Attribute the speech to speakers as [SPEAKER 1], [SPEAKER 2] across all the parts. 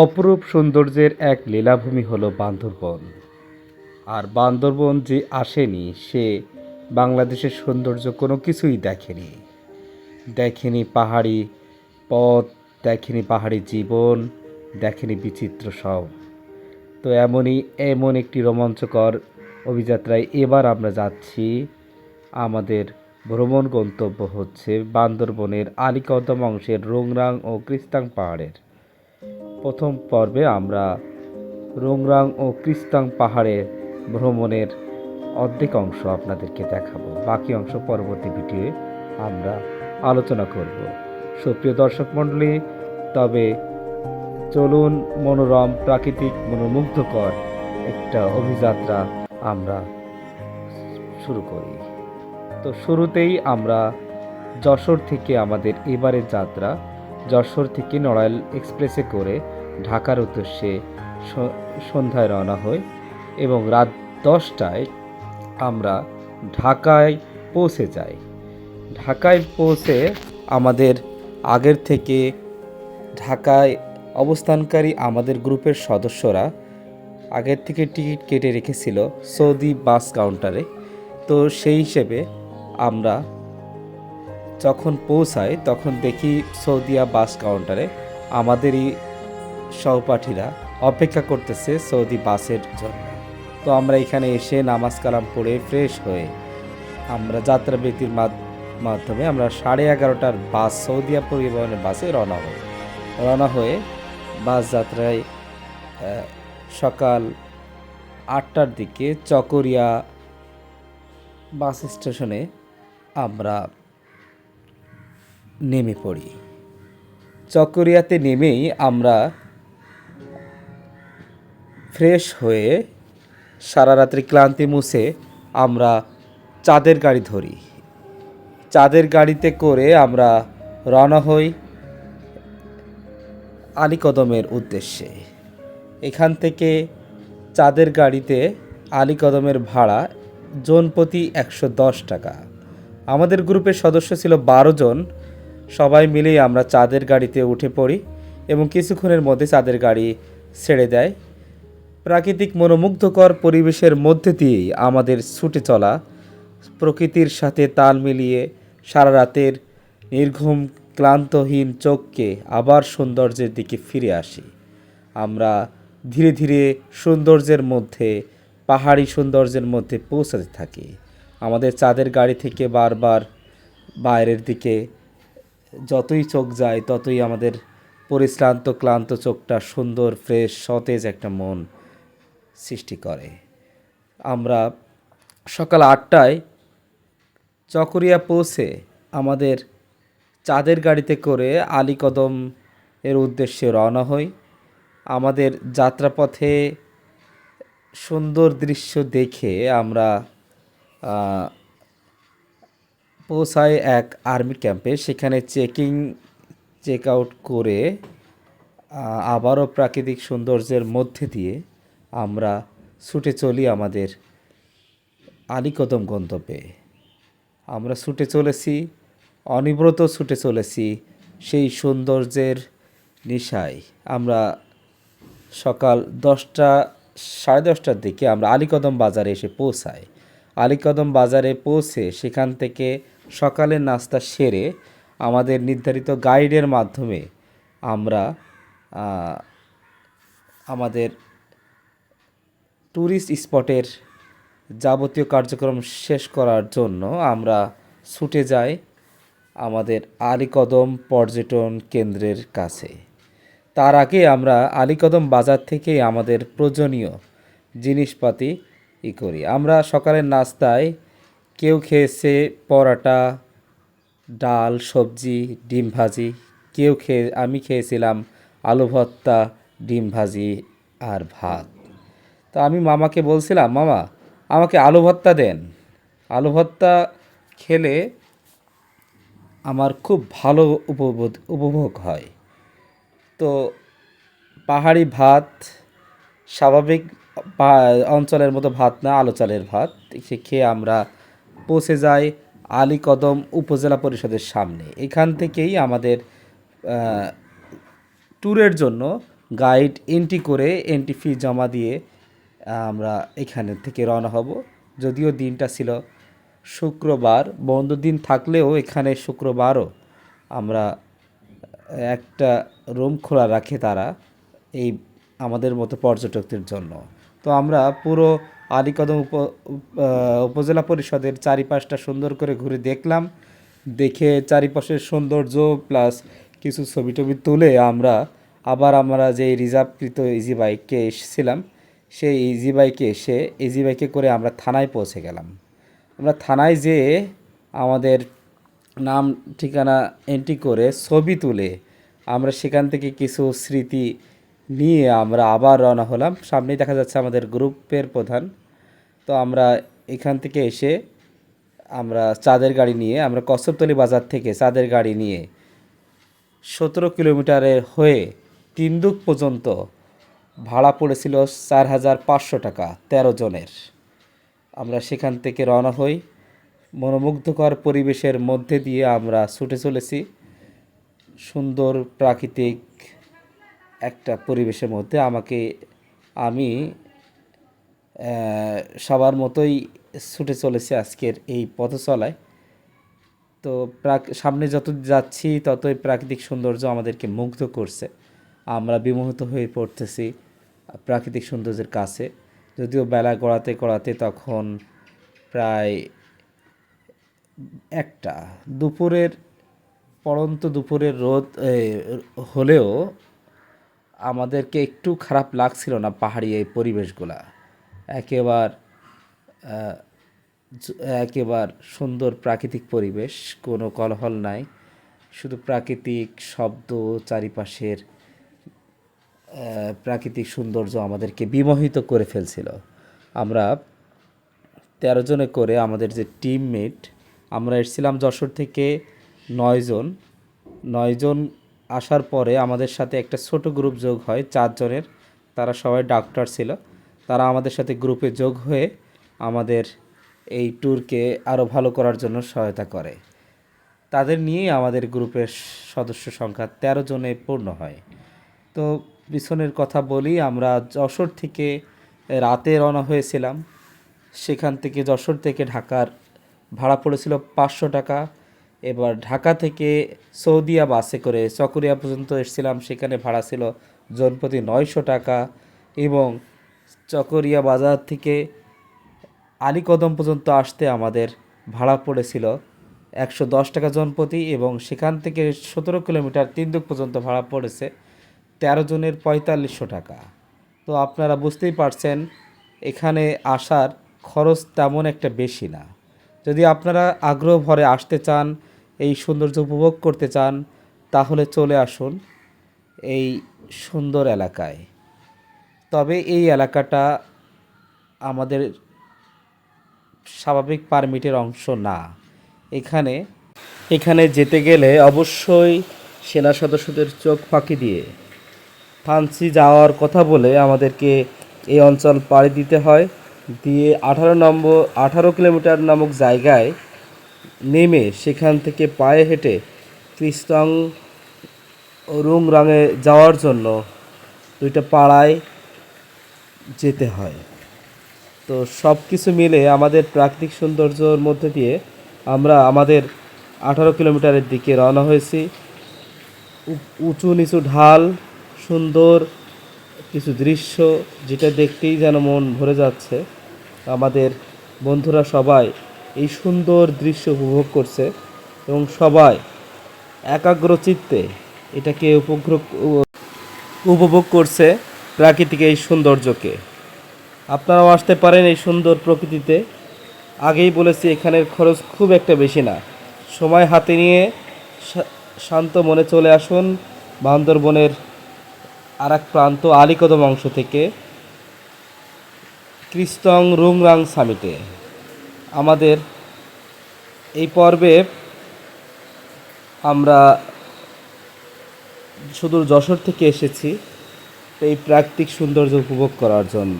[SPEAKER 1] অপরূপ সৌন্দর্যের এক লীলাভূমি হলো বান্দরবন। আর বান্দরবন যে আসেনি সে বাংলাদেশের সৌন্দর্য কোনো কিছুই দেখেনি। দেখেনি পাহাড়ি পথ, দেখেনি পাহাড়ি জীবন, দেখেনি বিচিত্র সব। তো এমন একটি রোমাঞ্চকর অভিযাত্রায় এবার আমরা যাচ্ছি। আমাদের ভ্রমণ গন্তব্য হচ্ছে বান্দরবনের আলীকদম অংশের রোংরাং ও ক্রিস্তাং পাহাড়ের। প্রথম পর্বে আমরা রোংরাং ও ক্রিস্তাং পাহাড়ে ভ্রমণের অর্ধেক অংশ আপনাদেরকে দেখাবো, বাকি অংশ পরবর্তী ভিডিওয়ে আমরা আলোচনা করব। সুপ্রিয় দর্শক মণ্ডলী, তবে চলুন মনোরম প্রাকৃতিক মনোমুগ্ধকর একটা অভিযাত্রা আমরা শুরু করি। তো শুরুতেই আমরা যশোর থেকে আমাদের এবারের যাত্রা, যশোর থেকে নড়াইল এক্সপ্রেসে করে ঢাকার উদ্দেশ্যে সন্ধ্যায় রওনা হই এবং রাত 10টায় আমরা ঢাকায় পৌঁছে যাই। ঢাকায় পৌঁছে আমাদের আগের থেকে ঢাকায় অবস্থানকারী আমাদের গ্রুপের সদস্যরা আগের থেকে টিকিট কেটে রেখেছিল সৌদি বাস কাউন্টারে। তো সেই হিসেবে আমরা যখন পৌঁছাই তখন দেখি সৌদিয়া বাস কাউন্টারে আমাদেরই সহপাঠীরা অপেক্ষা করতেছে সৌদি বাসের জন্য। তো আমরা এখানে এসে নামাজ কালাম পড়ে ফ্রেশ হয়ে আমরা যাত্রাবিরতির মাধ্যমে আমরা 11:30টার বাস সৌদিয়া পরিবহনের বাসে রওনা হয়ে বাস যাত্রায় সকাল 8টার দিকে চকরিয়া বাস স্টেশনে আমরা নেমে পড়ি। চকরিয়াতে নেমেই আমরা ফ্রেশ হয়ে সারা রাত্রি ক্লান্তি মুছে আমরা চাঁদের গাড়ি ধরি। চাঁদের গাড়িতে করে আমরা রওনা হই আলীকদমের উদ্দেশ্যে। এখান থেকে চাঁদের গাড়িতে আলীকদমের ভাড়া জনপ্রতি 110 টাকা। আমাদের গ্রুপের সদস্য ছিল 12 জন। সবাই মিলেই আমরা চাঁদের গাড়িতে উঠে পড়ি এবং কিছুক্ষণের মধ্যে চাঁদের গাড়ি ছেড়ে দেয়। প্রাকৃতিক মনোমুগ্ধকর পরিবেশের মধ্যে দিয়েই আমাদের ছুটে চলা, প্রকৃতির সাথে তাল মিলিয়ে সারা রাতের নির্ঘুম ক্লান্তহীন চোখকে আবার সৌন্দর্যের দিকে ফিরে আসি। আমরা ধীরে ধীরে সৌন্দর্যের মধ্যে, পাহাড়ি সৌন্দর্যের মধ্যে পৌঁছাতে থাকি। আমাদের চাঁদের গাড়ি থেকে বারবার বাইরের দিকে যতই চোখ যায় ততই আমাদের পরিশ্রান্ত ক্লান্ত চোখটা সুন্দর ফ্রেশ সতেজ একটা মন সৃষ্টি করে। আমরা সকাল 8টায় চকরিয়া পৌঁছে আমাদের চাঁদের গাড়িতে করে আলীকদম এর উদ্দেশ্যে রওনা হই। আমাদের যাত্রাপথে সুন্দর দৃশ্য দেখে আমরা পৌঁছাই এক আর্মি ক্যাম্পে। সেখানে চেক আউট করে আবারও প্রাকৃতিক সৌন্দর্যের মধ্যে দিয়ে আমরা ছুটে চলি আমাদের আলীকদম গন্তব্যে। আমরা অনিবরত ছুটে চলেছি সেই সৌন্দর্যের নেশায়। আমরা সকাল 10টা, 10:30টার দিকে আমরা আলীকদম বাজারে এসে পৌঁছাই। আলীকদম বাজারে পৌঁছে সেখান থেকে সকালের নাস্তা সেরে আমাদের নির্ধারিত গাইডের মাধ্যমে আমরা আমাদের ট্যুরিস্ট স্পটের যাবতীয় কার্যক্রম শেষ করার জন্য আমরা ছুটে যাই আমাদের আলীকদম পর্যটন কেন্দ্রের কাছে। তার আগে আমরা আলীকদম বাজার থেকে আমাদের প্রয়োজনীয় জিনিসপাতি করি। আমরা সকালের নাস্তায় কেউ খেয়েছে পরোটা, ডাল, সবজি, ডিম ভাজি। আমি খেয়েছিলাম আলু ভর্তা, ডিম ভাজি আর ভাত। তো আমি মামাকে বলছিলাম, মামা আমাকে আলু ভর্তা দেন। আলু ভর্তা খেলে আমার খুব ভালো উপভোগ হয়। তো পাহাড়ি ভাত স্বাভাবিক অঞ্চলের মতো ভাত না, আলো চালের ভাত। সে খেয়ে আমরা পৌঁছে যাই আলীকদম উপজেলা পরিষদের সামনে। এখান থেকেই আমাদের ট্যুরের জন্য গাইড এন্ট্রি করে এন্ট্রি ফি জমা দিয়ে আমরা এখানে থেকে রওনা হব। যদিও দিনটা ছিল শুক্রবার, বন্ধ দিন থাকলেও এখানে শুক্রবারও আমরা একটা রুম খোলা রাখে তারা এই আমাদের মতো পর্যটকদের জন্য। তো আমরা পুরো আলীকদম উপজেলা পরিষদের চারিপাশটা সুন্দর করে ঘুরে দেখলাম। দেখে চারিপাশের সৌন্দর্য প্লাস কিছু ছবি টবি তুলে আমরা যে রিজার্ভকৃত ইজি বাইকে এসেছিলাম, সেই ইজি বাইকে করে আমরা থানায় পৌঁছে গেলাম। আমরা থানায় যেয়ে আমাদের নাম ঠিকানা এন্ট্রি করে ছবি তুলে আমরা সেখান থেকে কিছু স্মৃতি নিয়ে আমরা আবার রওনা হলাম। সামনেই দেখা যাচ্ছে আমাদের গ্রুপের প্রধান। তো আমরা এখান থেকে এসে আমরা চাঁদের গাড়ি নিয়ে আমরা কসবতলী বাজার থেকে চাঁদের গাড়ি নিয়ে 17 কিলোমিটারের হয়ে তিনদুক পর্যন্ত ভাড়া পড়েছিল 4,500 টাকা 13 জনের। আমরা সেখান থেকে রওনা হই। মনোমুগ্ধকর পরিবেশের মধ্যে দিয়ে আমরা ছুটে চলেছি সুন্দর প্রাকৃতিক একটা পরিবেশের মধ্যে। আমি সবার মতোই ছুটে চলেছি আজকের এই পথ চলায়। তো সামনে যত যাচ্ছি ততই প্রাকৃতিক সৌন্দর্য আমাদেরকে মুগ্ধ করছে। আমরা বিমোহিত হয়ে পড়তেছি প্রাকৃতিক সৌন্দর্যের কাছে। যদিও বেলা গড়াতে গড়াতে তখন প্রায় একটা পড়ন্ত দুপুরের রোদ হলেও আমাদেরকে একটু খারাপ লাগছিল না। পাহাড়ি এই পরিবেশগুলা একেবারে সুন্দর প্রাকৃতিক পরিবেশ, কোনো কোলাহল নাই, শুধু প্রাকৃতিক শব্দ, চারিপাশের প্রাকৃতিক সৌন্দর্য আমাদেরকে বিমোহিত করে ফেলছিল। আমরা 13 জনে করে আমাদের যে টিমমেট, আমরা এসেছিলাম যশোর থেকে 9 জন আসার পরে আমাদের সাথে একটা ছোট গ্রুপ যোগ হয় 4 জনের। তারা সবাই ডাক্তার ছিল। তারা আমাদের সাথে গ্রুপে যোগ হয়ে আমাদের এই ট্যুরকে আরও ভালো করার জন্য সহায়তা করে। তাদের নিয়েই আমাদের গ্রুপের সদস্য সংখ্যা 13 জনে পূর্ণ হয়। তো পিছনের কথা বলি, আমরা যশোর থেকে রাতে রওনা হয়েছিলাম। সেখান থেকে যশোর থেকে ঢাকার ভাড়া পড়েছিল 500 টাকা। এবার ঢাকা থেকে সৌদিয়া বাসে করে চকরিয়া পর্যন্ত এসেছিলাম, সেখানে ভাড়া ছিল জনপ্রতি 900 টাকা। এবং চকরিয়া বাজার থেকে আলীকদম পর্যন্ত আসতে আমাদের ভাড়া পড়েছিল 110 টাকা জনপ্রতি। এবং সেখান থেকে 17 কিলোমিটার তিনদুক পর্যন্ত ভাড়া পড়েছে 13 জনের 4500 টাকা। তো আপনারা বুঝতেই পারছেন এখানে আসার খরচ তেমন একটা বেশি না। যদি আপনারা আগ্রহ ভরে আসতে চান, এই সৌন্দর্য উপভোগ করতে চান, তাহলে চলে আসুন এই সুন্দর এলাকায়। তবে এই এলাকাটা আমাদের স্বাভাবিক পারমিটের অংশ না। এখানে যেতে গেলে অবশ্যই সেনা সদস্যদের চোখ ফাঁকি দিয়ে থানচি যাওয়ার কথা বলে আমাদেরকে এই অঞ্চল পাড়ি দিতে হয়। দিয়ে 18 কিলোমিটার নামক জায়গায় নেমে সেখান থেকে পায়ে হেঁটে ক্রিস্তাং রুংরাঙে যাওয়ার জন্য 2টা পাড়ায় যেতে হয়। তো সব কিছু মিলে আমাদের প্রাকৃতিক সৌন্দর্যর মধ্যে দিয়ে আমরা আমাদের 18 কিলোমিটারের দিকে রওনা হয়েছি। উঁচু নিচু ঢাল, সুন্দর কিছু দৃশ্য, যেটা দেখতেই যেন মন ভরে যাচ্ছে। আমাদের বন্ধুরা সবাই এই সুন্দর দৃশ্য উপভোগ করছে এবং সবাই একাগ্রচিত্তে এটাকে উপভোগ করছে প্রাকৃতিক এই সৌন্দর্যকে। আপনারাও আসতে পারেন এই সুন্দর প্রকৃতিতে। আগেই বলেছি এখানের খরচ খুব একটা বেশি না। সময় হাতে নিয়ে শান্ত মনে চলে আসুন বান্দরবনের আরেক প্রান্ত আলীকদম অংশ থেকে ক্রিস্তাং রুংরাং সামিটে। আমাদের এই পর্বে আমরা সুদূর যশোর থেকে এসেছি এই প্রাকৃতিক সৌন্দর্য উপভোগ করার জন্য।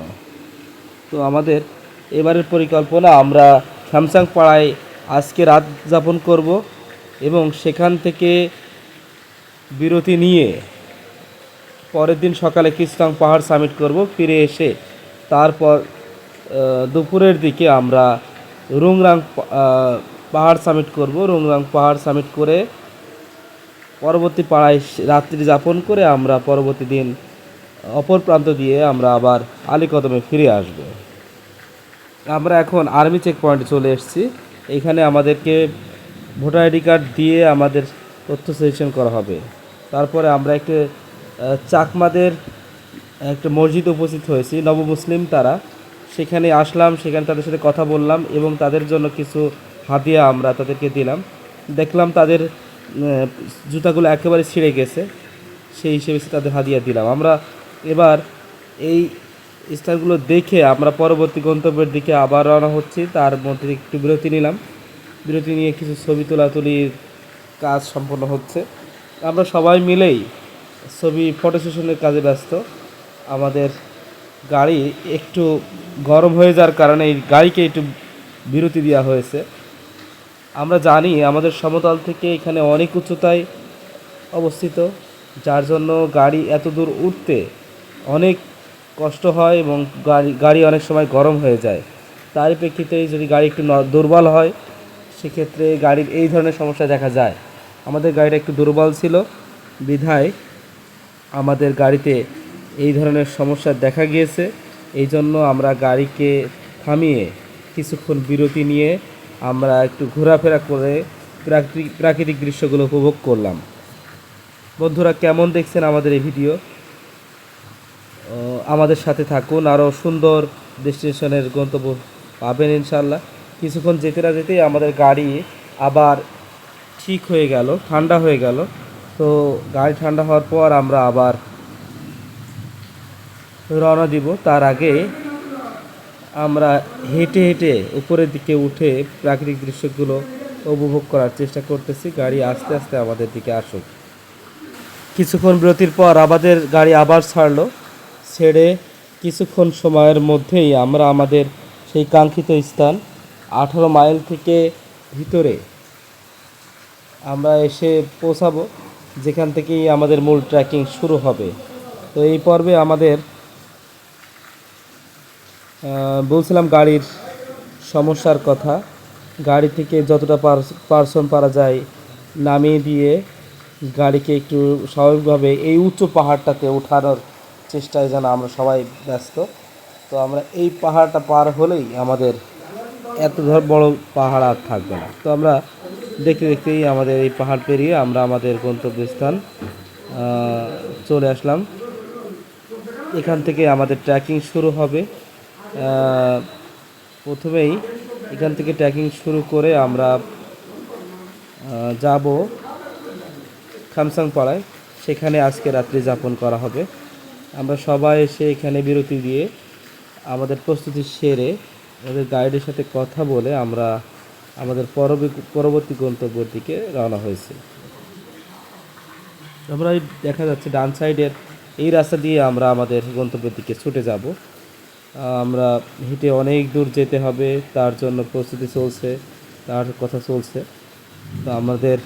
[SPEAKER 1] তো আমাদের এবারের পরিকল্পনা, আমরা শ্যামসাং পাড়ায় আজকে রাত যাপন করব এবং সেখান থেকে বিরতি নিয়ে পরের দিন সকালে কিস্তাং পাহাড় সামিট করব। ফিরে এসে তারপর দুপুরের দিকে আমরা রুংরাং পাহাড় সামিট করব। রুংরাং পাহাড় সামিট করে পরবর্তী পাড়ায় রাত্রি যাপন করে আমরা পরবর্তী দিন অপর প্রান্ত দিয়ে আমরা আবার আলীকদমে ফিরে আসব। আমরা এখন আর্মি চেক পয়েন্টে চলে এসেছি। এখানে আমাদেরকে ভোটার আইডি কার্ড দিয়ে আমাদের তথ্য সেশন করা হবে। তারপরে আমরা একটু চাকমাদের একটা মসজিদ উপস্থিত হয়েছি, নবমুসলিম তারা। সেখানে আসলাম, সেখানে তাদের সাথে কথা বললাম এবং তাদের জন্য কিছু হাদিয়া আমরা তাদেরকে দিলাম। দেখলাম তাদের জুতাগুলো একেবারে ছিঁড়ে গেছে, সেই হিসেবে তাদের হাদিয়া দিলাম। আমরা এবার এই স্থানগুলো দেখে আমরা পরবর্তী গন্তব্যের দিকে আবার রওনা হচ্ছি। তার মধ্যে একটু বিরতি নিলাম, বিরতি নিয়ে কিছু ছবি তোলাতুলির কাজ সম্পন্ন হচ্ছে। আমরা সবাই মিলেই ছবি ফটো সেশনের কাজে ব্যস্ত। আমাদের গাড়ি একটু গরম হয়ে যাওয়ার কারণে এই গাড়িকে একটু বিরতি দেওয়া হয়েছে। আমরা জানি আমাদের সমতল থেকে এখানে অনেক উচ্চতায় অবস্থিত, যার জন্য গাড়ি এত দূর উঠতে অনেক কষ্ট হয় এবং গাড়ি অনেক সময় গরম হয়ে যায়। তার প্রেক্ষিতে যদি গাড়ি একটু দুর্বল হয় সেক্ষেত্রে গাড়ির এই ধরনের সমস্যা দেখা যায়। আমাদের গাড়িটা একটু দুর্বল ছিল বিধায় আমাদের গাড়িতে এই ধরনের সমস্যা দেখা গিয়েছে। এই জন্য আমরা গাড়িকে থামিয়ে কিছুক্ষণ বিরতি নিয়ে আমরা একটু ঘোরাফেরা করে প্রাকৃতিক দৃশ্যগুলো উপভোগ করলাম। বন্ধুরা, কেমন দেখছেন আমাদের এই ভিডিও? আমাদের সাথে থাকুন, আরও সুন্দর ডেস্টিনেশনের গন্তব্য পাবেন ইনশাল্লাহ। কিছুক্ষণ যেতে না যেতেই আমাদের গাড়ি আবার ঠিক হয়ে গেল, ঠান্ডা হয়ে গেল। তো গাড়ি ঠান্ডা হওয়ার পর আমরা আবার রওনা দিব। তার আগে আমরা হেঁটে হেঁটে উপরের দিকে উঠে প্রাকৃতিক দৃশ্যগুলো উপভোগ করার চেষ্টা করতেছি। গাড়ি আস্তে আস্তে আমাদের দিকে আসুক। কিছুক্ষণ বিরতির পর আমাদের গাড়ি আবার ছাড়লো। ছেড়ে কিছুক্ষণ সময়ের মধ্যেই আমরা আমাদের সেই কাঙ্ক্ষিত স্থান 18 মাইল থেকে ভিতরে আমরা এসে পৌঁছাবো, যেখান থেকেই আমাদের মূল ট্রেকিং শুরু হবে। তো এই পর্বে আমাদের বলছিলাম গাড়ির সমস্যার কথা। গাড়ি থেকে যতটা পার্সন পারা যায় নামিয়ে দিয়ে গাড়িকে একটু স্বাভাবিকভাবে এই উচ্চ পাহাড়টাতে ওঠানোর চেষ্টায় যেন আমরা সবাই ব্যস্ত। তো আমরা এই পাহাড়টা পার হলেই আমাদের এত বড় পাহাড় আর থাকবে না। তো আমরা দেখতে দেখতেই আমাদের এই পাহাড় পেরিয়ে আমরা আমাদের গন্তব্যস্থান চলে আসলাম। এখান থেকে আমাদের ট্রেকিং শুরু হবে। প্রথমেই এখান থেকে ট্রেকিং শুরু করে আমরা যাব খামসাং পাড়ায়, সেখানে আজকে রাত্রি যাপন করা হবে। আমরা সবাই এসে এখানে বিরতি দিয়ে আমাদের প্রস্তুতি সেরে আমাদের গাইডের সাথে কথা বলে আমরা আমাদের পরবর্তী গন্তব্যের দিকে রওনা হয়েছি। আমরা দেখা যাচ্ছে ডান সাইডের এই রাস্তা দিয়ে আমরা আমাদের গন্তব্যের দিকে ছুটে যাব। আমরা হেঁটে অনেক দূর যেতে হবে, তার জন্য প্রস্তুতি চলছে, তার কথা চলছে। তো আমাদের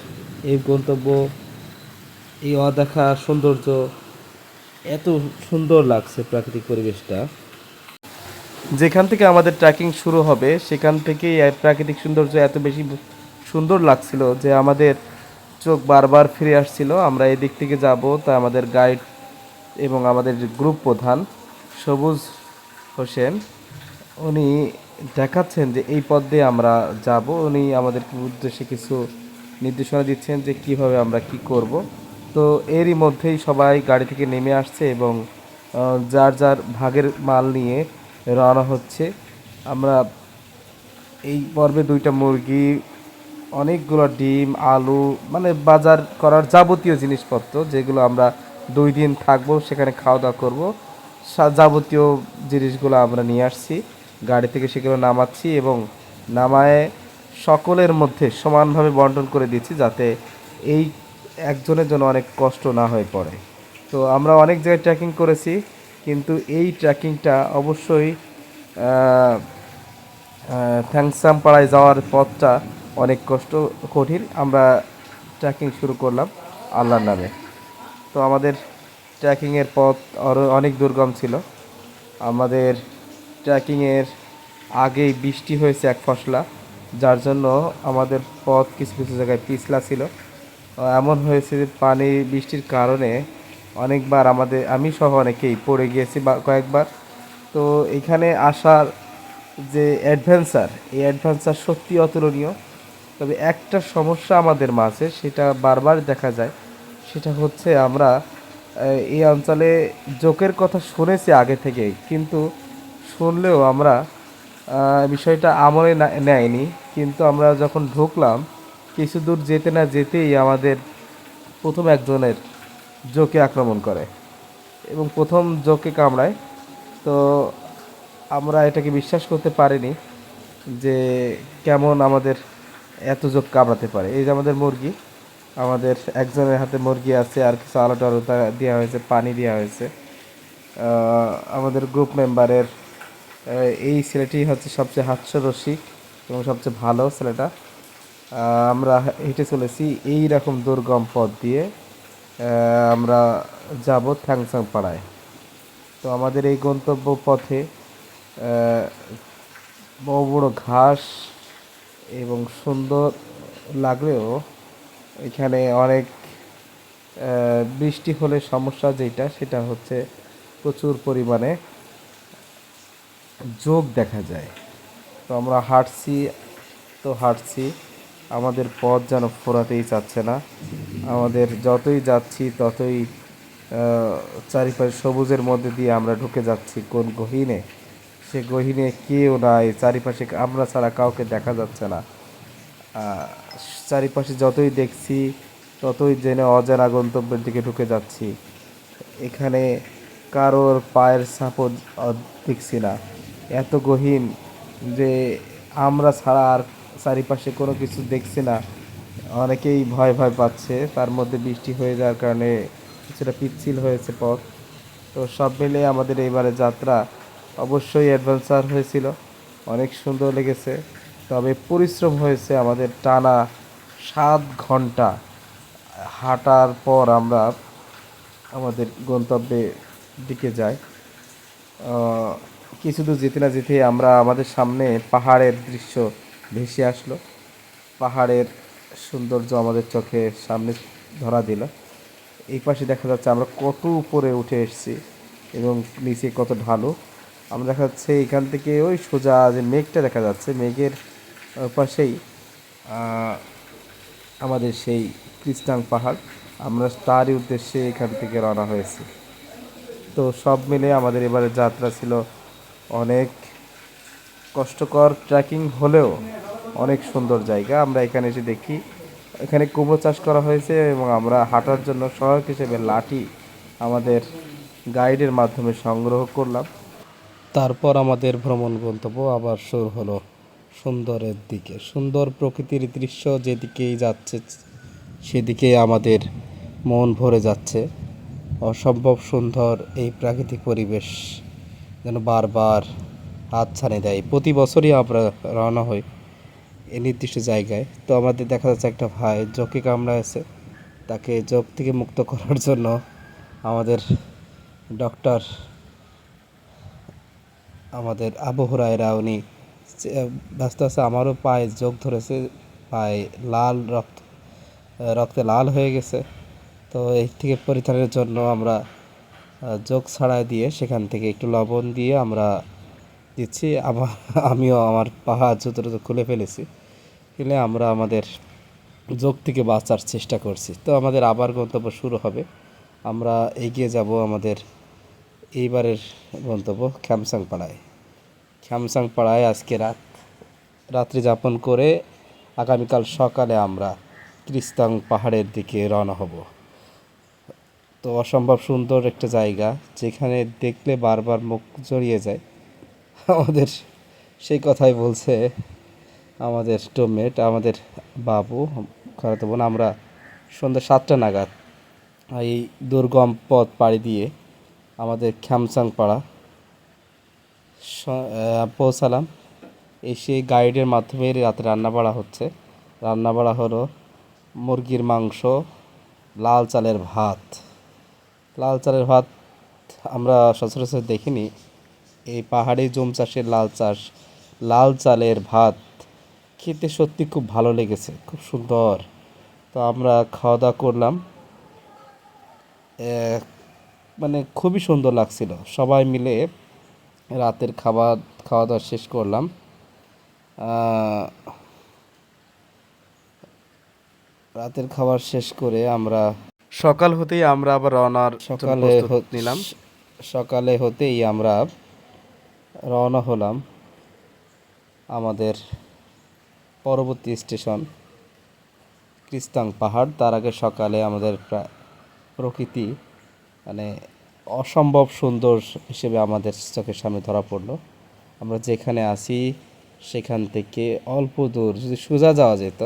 [SPEAKER 1] এই গন্তব্য, এই অদেখা সৌন্দর্য, এত সুন্দর লাগছে প্রাকৃতিক পরিবেশটা। যেখান থেকে আমাদের ট্রেকিং শুরু হবে সেখান থেকেই প্রাকৃতিক সৌন্দর্য এত বেশি সুন্দর লাগছিল যে আমাদের চোখ বারবার ফিরে আসছিল আমরা এই দিক থেকে যাব। তা আমাদের গাইড এবং আমাদের গ্রুপ প্রধান সবুজ হোসেন উনি দেখাচ্ছেন যে এই পথ দিয়ে আমরা যাব। উনি আমাদের উদ্দেশ্যে কিছু নির্দেশনা দিচ্ছেন যে কিভাবে আমরা কি করব। তো এরই মধ্যেই সবাই গাড়ি থেকে নেমে আসছে এবং যার যার ভাগের মাল নিয়ে রওনা হচ্ছে। আমরা এই পর্বে 2টা মুরগি, অনেকগুলো ডিম, আলু, মানে বাজার করার যাবতীয় জিনিসপত্র যেগুলো আমরা 2 দিন থাকবো, সেখানে খাওয়া দাওয়া করবো, যাবতীয় জিনিসগুলো আমরা নিয়ে আসছি। গাড়ি থেকে সেগুলো নামাচ্ছি এবং নামায়ে সকলের মধ্যে সমানভাবে বন্টন করে দিচ্ছি, যাতে এই একজনের জন্য অনেক কষ্ট না হয়ে পড়ে। তো আমরা অনেক জায়গায় ট্রেকিং করেছি, কিন্তু এই ট্রেকিংটা অবশ্যই থ্যাংসাম পাড়ায় যাওয়ার পথটা অনেক কঠিন। আমরা ট্রেকিং শুরু করলাম আল্লাহর নামে। তো আমাদের ট্রেকিংয়ের পথ আরও অনেক দুর্গম ছিল। আমাদের ট্রেকিংয়ের আগেই বৃষ্টি হয়েছে এক ফসলা, যার জন্য আমাদের পথ কিছু কিছু জায়গায় পিছলা ছিল। এমন হয়েছে যে পানি বৃষ্টির কারণে অনেকবার আমি সহ অনেকেই পড়ে গিয়েছি বা কয়েকবার। তো এখানে আসার যে এই অ্যাডভেঞ্চার সত্যি অতুলনীয়। তবে একটা সমস্যা আমাদের মাঝে সেটা বারবার দেখা যায়, সেটা হচ্ছে আমরা এই অঞ্চলে জোকের কথা শুনেছি আগে থেকে, কিন্তু শুনলেও আমরা বিষয়টা আমলে নেয়নি। কিন্তু আমরা যখন ঢুকলাম, কিছু দূর যেতে না যেতেই আমাদের প্রথম একজনের জোকে আক্রমণ করে এবং প্রথম জোকে কামড়ায়। তো আমরা এটাকে বিশ্বাস করতে পারিনি যে কেমন আমাদের এত জোক কামড়াতে পারে। এই যে আমাদের মুরগি, আমাদের একজনের হাতে মুরগি আছে, আর কিছু আলো টালো দেওয়া হয়েছে, পানি দেওয়া হয়েছে। আমাদের গ্রুপ মেম্বারের এই ছেলেটি হচ্ছে সবচেয়ে হাস্যরসিক এবং সবচেয়ে ভালো ছেলেটা। আমরা হেঁটে চলেছি এই রকম দুর্গম পথ দিয়ে। আমরা যাব থ্যাংসাং পাড়ায়। তো আমাদের এই গন্তব্য পথে বড় বড় ঘাস এবং সুন্দর লাগলেও এখানে অনেক বৃষ্টি হলে সমস্যা সেটা হচ্ছে প্রচুর পরিমাণে জোক দেখা যায়। তো আমরা হাঁটছি, আমাদের পথ যেন ফোরাতেই চাচ্ছে না। আমাদের যতই যাচ্ছি ততই চারিপাশে সবুজের মধ্যে দিয়ে আমরা ঢুকে যাচ্ছি কোন গহীনে। সে গহীনে কেউ নাই, চারিপাশে আমরা ছাড়া কাউকে দেখা যাচ্ছে না। চারিপাশে যতই দেখছি ততই যেন অজানা গন্তব্যের দিকে ঢুকে যাচ্ছি। এখানে কারোর পায়ের ছাপও দেখছি না, এত গহীন যে আমরা ছাড়া আর চারিপাশে কোনো কিছু দেখছি না। অনেকেই ভয় ভয় পাচ্ছে, তার মধ্যে বৃষ্টি হয়ে যাওয়ার কারণে কিছুটা পিচ্ছিল হয়েছে পথ। তো সব মিলে আমাদের এইবারের যাত্রা অবশ্যই অ্যাডভেঞ্চার হয়েছিল, অনেক সুন্দর লেগেছে। তবে পরিশ্রম হয়েছে আমাদের, টানা 7 ঘন্টা হাঁটার পর আমরা আমাদের গন্তব্যের দিকে যাই। কিছু দূর যেতে না যেতেই আমরা আমাদের সামনে পাহাড়ের দৃশ্য ভেসে আসলো। পাহাড়ের সৌন্দর্য আমাদের চোখের সামনে ধরা দিল। এই পাশে দেখা যাচ্ছে আমরা কত উপরে উঠে এসেছি এবং নিচে কত ঢালু। আমরা দেখা যাচ্ছে এখান থেকে ওই সোজা যে মেঘটা দেখা যাচ্ছে, মেঘের পাশেই আমাদের সেই ক্রিস্টাং পাহাড়। আমরা তারই উদ্দেশ্যে এখান থেকে রওনা হয়েছি। তো সব মিলে আমাদের এবারের যাত্রা ছিল অনেক কষ্টকর, ট্রেকিং হলেও অনেক সুন্দর জায়গা। আমরা এখানে এসে দেখি এখানে কুমড়ো চাষ করা হয়েছে এবং আমরা হাঁটার জন্য সহায়ক হিসেবে লাঠি আমাদের গাইডের মাধ্যমে সংগ্রহ করলাম। তারপর আমাদের ভ্রমণ গন্তব্য আবার শুরু হলো সুন্দরের দিকে। সুন্দর প্রকৃতির দৃশ্য যেদিকেই যাচ্ছে সেদিকে আমাদের মন ভরে যাচ্ছে। অসম্ভব সুন্দর এই প্রাকৃতিক পরিবেশ যেন বারবার হাতছানি দেয়। প্রতি বছরই আমরা রওনা হই এই নির্দিষ্ট জায়গায়। তো আমাদের দেখা যাচ্ছে একটা ভাই জোকে কামড়াচ্ছে, তাকে জোক থেকে মুক্ত করার জন্য আমাদের ডক্টর আবু হুরায়রা উনি ব্যস্ত আছে। আমারও পায়ে জোক ধরেছে, পায়ে রক্তে লাল হয়ে গেছে। তো এই থেকে পরিত্রাণের জন্য আমরা জোক ছাড়াই দিয়ে সেখান থেকে একটু লবণ দিয়ে আমরা দিচ্ছি। আমিও আমার পাহাড় জুতো খুলে ফেলেছি, ফেলে আমরা আমাদের জোক থেকে বাঁচার চেষ্টা করছি। তো আমাদের আবার গন্তব্য শুরু হবে। আমরা এগিয়ে যাব আমাদের এইবারের গন্তব্য খ্যামসাং পাড়ায় আজকে রাত্রি যাপন করে আগামীকাল সকালে আমরা ক্রিস্তাং পাহাড়ের দিকে রওনা হব। তো অসম্ভব সুন্দর একটা জায়গা, যেখানে দেখলে বারবার মুখ জড়িয়ে যায়। আমাদের সেই কথাই বলছে আমাদের টোমেট, আমাদের বাবু খালাতো বোন। আমরা সন্ধ্যা 7টা নাগাদ এই দুর্গম পথ পাড়ি দিয়ে আমাদের খ্যামসাং পাড়া পৌঁছালাম। এসে গাইডের মাধ্যমে রাতে রান্না বাড়া হলো মুরগির মাংস, লাল চালের ভাত লাল চালের ভাত আমরা সচরাচর দেখিনি। এই পাহাড়ি জুম চাষের লাল চালের ভাত খেতে সত্যি খুব ভালো লেগেছে, খুব সুন্দর। তো আমরা খাওয়া দাওয়া করলাম, মানে খুবই সুন্দর লাগছিল। সবাই মিলে রাতের খাওয়া দাওয়া শেষ করলাম। রাতের খাবার শেষ করে আমরা সকাল হতেই আমরা আবার রওনার প্রস্তুতি নিলাম। সকালে হতেই আমরা রওনা হলাম আমাদের পরবর্তী স্টেশন ক্রিস্তাং পাহাড়। তার আগে সকালে আমাদের প্রকৃতি মানে অসম্ভব সুন্দর হিসেবে আমাদের চোখের সামনে ধরা পড়লো। আমরা যেখানে আছি সেখান থেকে অল্প দূর যদি সোজা যাওয়া যেত,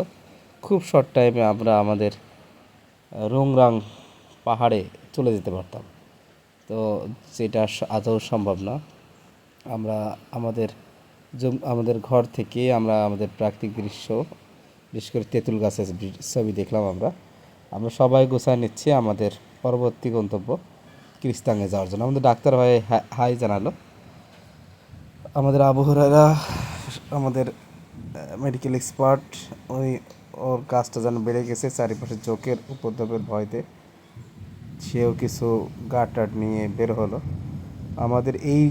[SPEAKER 1] খুব শর্ট টাইমে আমরা আমাদের রোংরাং পাহাড়ে চলে যেতে পারতাম। তো যেটা আদৌ সম্ভব না। আমরা আমাদের ঘর থেকে আমরা আমাদের প্রাকৃতিক দৃশ্য, বিশেষ করে তেঁতুল গাছের ছবি দেখলাম। আমরা সবাই গোছায় নিচ্ছি আমাদের পরবর্তী গন্তব্য ক্রিস্তাংয়ে যাওয়ার জন্য। আমাদের ডাক্তার ভাই হাই জানালো। আমাদের আবহাওয়ারা, আমাদের মেডিকেল এক্সপার্ট, ওর কাজটা যেন বেড়ে গেছে চারিপাশে জোকের উপদ্রবের ভয়তে। সেও কিছু গার্ড নিয়ে বের হলো। আমাদের এই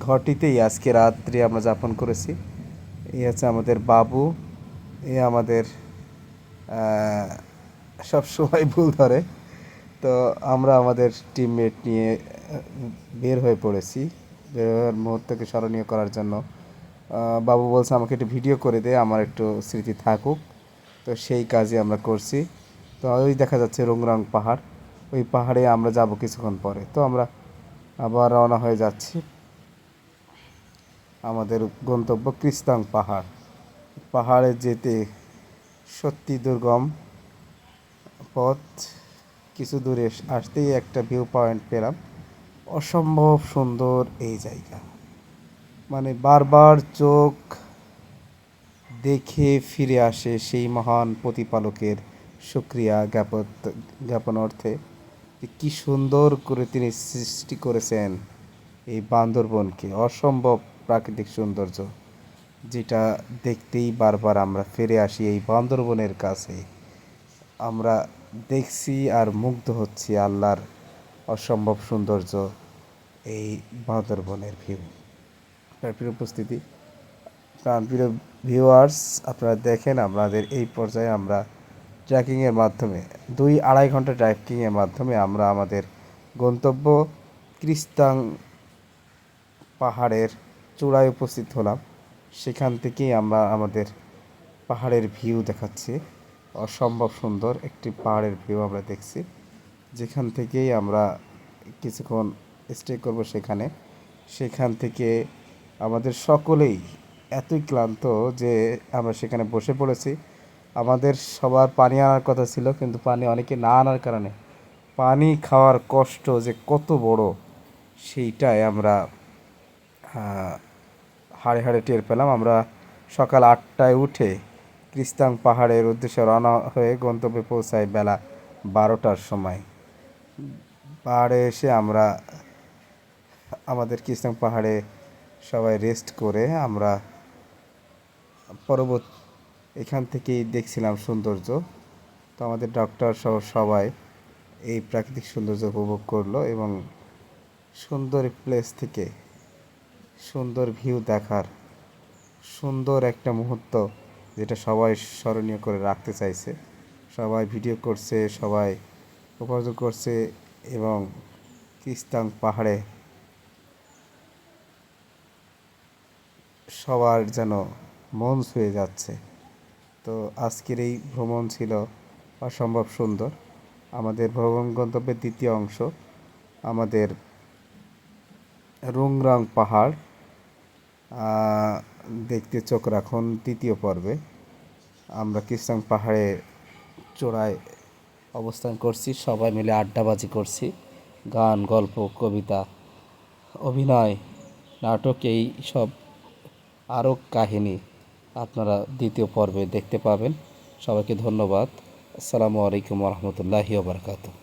[SPEAKER 1] ঘরটিতেই আজকে রাত্রি আমরা যাপন করেছি। এই হচ্ছে আমাদের বাবু, এ আমাদের সব সময় ভুল ধরে। তো আমরা আমাদের টিমমেট নিয়ে বের হয়ে পড়েছি। বের হওয়ার মুহূর্তকে স্মরণীয় করার জন্য বাবু বলছে আমাকে একটু ভিডিও করে দে, আমার একটু স্মৃতি থাকুক। তো সেই কাজই আমরা করছি। তো ওই দেখা যাচ্ছে রোংরাং পাহাড়, ওই পাহাড়ে আমরা যাব কিছুক্ষণ পরে। তো আমরা আবার রওনা হয়ে যাচ্ছি আমাদের গন্তব্য ক্রিস্তাং পাহাড়। পাহাড়ে যেতে সত্যি দুর্গম পথ। কিছু দূরে আসতেই একটা ভিউ পয়েন্ট পেলাম। অসম্ভব সুন্দর এই জায়গা, মানে বারবার চোখ দেখে ফিরে আসে সেই মহান প্রতিপালকের শুকরিয়া জ্ঞাপন অর্থে। কি সুন্দর করে তিনি সৃষ্টি করেছেন এই বান্দরবনকে। অসম্ভব প্রাকৃতিক সৌন্দর্য, যেটা দেখতেই বারবার আমরা ফিরে আসি এই বান্দরবনের কাছে। আমরা দেখছি আর মুগ্ধ হচ্ছি আল্লাহর অসম্ভব সৌন্দর্য এই বান্দরবনের ভিউ। প্রিয় উপস্থিতি, প্রিয় ভিউয়ার্স, আপনারা দেখেন আমাদের এই পর্যায়ে আমরা ট্রেকিংয়ের মাধ্যমে 2-2.5 ঘন্টা ট্রেকিংয়ের মাধ্যমে আমরা আমাদের গন্তব্য ক্রিস্তাং পাহাড়ের চূড়ায় উপস্থিত হলাম। সেখান থেকেই আমরা আমাদের পাহাড়ের ভিউ দেখাচ্ছি। অসম্ভব সুন্দর একটি পাহাড়ের ভিউ আমরা দেখছি, যেখান থেকেই আমরা কিছুক্ষণ স্টে করব সেখান থেকে আমাদের সকলেই এতই ক্লান্ত যে আমরা সেখানে বসে পড়েছি। আমাদের সবার পানি আনার কথা ছিল, কিন্তু পানি অনেকে না আনার কারণে পানি খাওয়ার কষ্ট যে কত বড় সেইটাই আমরা হাড়ে হাড়ে টের পেলাম। আমরা সকাল 8টায় উঠে ক্রিস্তাং পাহাড়ের উদ্দেশ্যে রওনা হয়ে গন্তব্যে পৌঁছাই বেলা 12টার সময়। পাহাড়ে এসে আমরা আমাদের ক্রিস্তাং পাহাড়ে সবাই রেস্ট করে আমরা এখান থেকেই দেখছিলাম সৌন্দর্য। তো আমাদের ডক্টর সহ সবাই এই প্রাকৃতিক সৌন্দর্য উপভোগ করলো এবং সুন্দর প্লেস থেকে সুন্দর ভিউ দেখার সুন্দর একটা মুহূর্ত, যেটা সবাই স্মরণীয় করে রাখতে চাইছে। সবাই ভিডিও করছে, সবাই উপভোগ করছে এবং ক্রিস্তাং পাহাড়ে সবার যেন মন ছুঁয়ে যাচ্ছে। তো আজকের এই ভ্রমণ ছিল অসম্ভব সুন্দর। আমাদের ভ্রমণ গন্তব্যের দ্বিতীয় অংশ আমাদের রোংরাং পাহাড় দেখতে চোখ রাখুন দ্বিতীয় পর্বে। আমরা ক্রিস্তাং পাহাড়ের চূড়ায় অবস্থান করছি, সবাই মিলে আড্ডাবাজি করছি, গান, গল্প, কবিতা, অভিনয়, নাটক, এই সব আরও কাহিনী আপনারা দ্বিতীয় পর্বে দেখতে পাবেন। সবাইকে ধন্যবাদ। আসসালামু আলাইকুম ওয়া রাহমাতুল্লাহি ওয়া বারাকাতুহু।